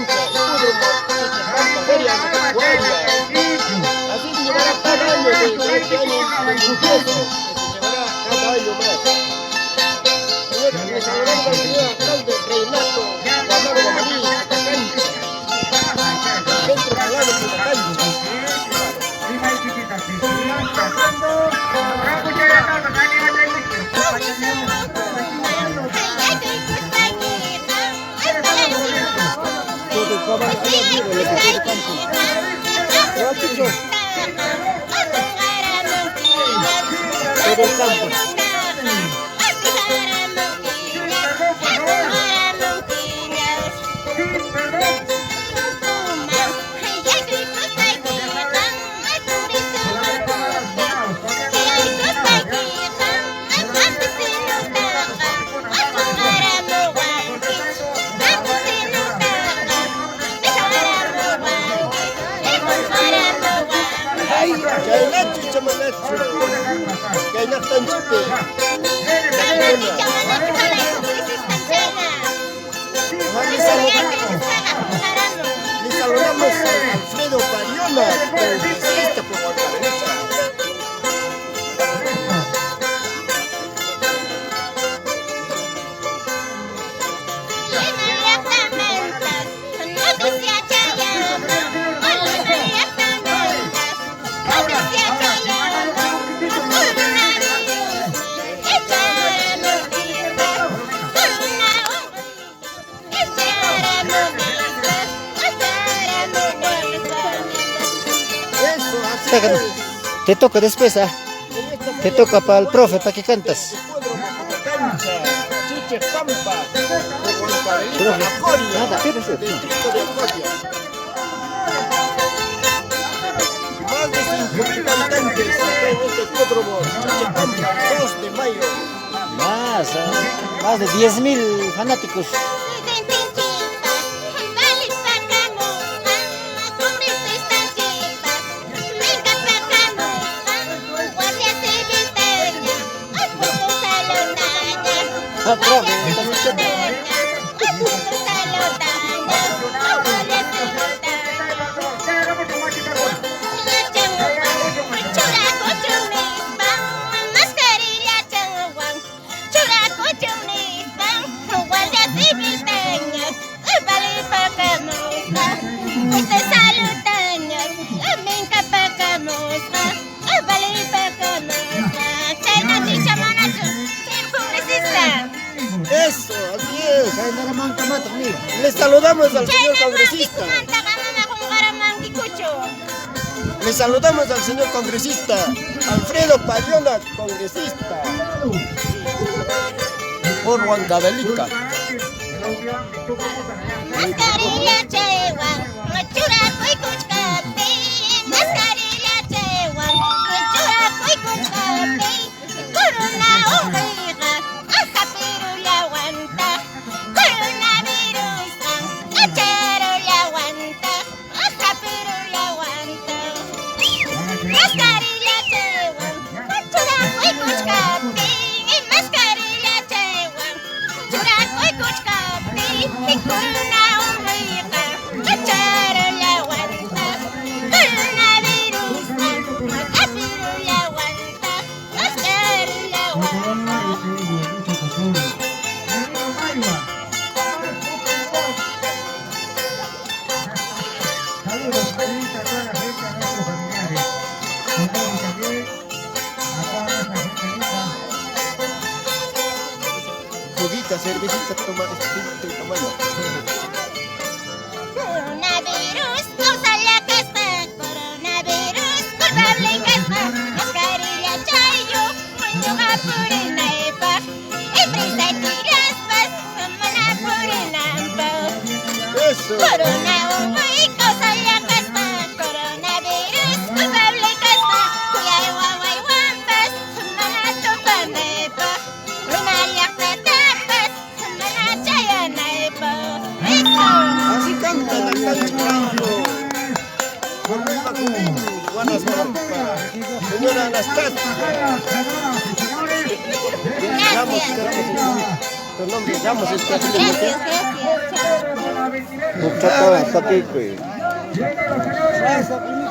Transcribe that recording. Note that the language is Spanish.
cancha, hipódromo, feria agropecuaria. Así se llevará cada año, de este año incluso, se llevará cada año más. Señor, les saludamos al señor alcalde Renato Guamán Guamaní, esta cancha. Centro Calado de la cancha. Todo el campo. Kainachi chamanachi, kainatanchite. Le saludamos a Alfredo Pariona, congresista por Huancaderecha. Te toca después, ¿ah? Te toca para el profe, para que cantas. Chiche Pampa, Acoria, distrito de Acoria. Más de 5.000 habitantes acá en este hipódromo, Chiche Pampa, 2 de mayo. Más de 10.000 fanáticos. Eso, así es. Le saludamos al señor congresista. Le saludamos al señor congresista Alfredo Pariona, congresista por Huancavelica. Juguita, cervecita, tomando. Coronavirus, causa que está. Coronavirus, culpable que está. Mascarilla chayo, muñoga purina epa. Y prisa y tiraspas, mana purina ampa. Eso. Corona uy, causa que está. Coronavirus, culpable que está. Cuya guay guampas, mana topana epa. Lunaria tapas, mana chayana epa. Así canta la cancha. Manuel Bacutín, Guanas Pampa, señora Anastasia. Damos, tu nombre, damos este. Gracias. Muchacha, está aquí, pues. Esa primita.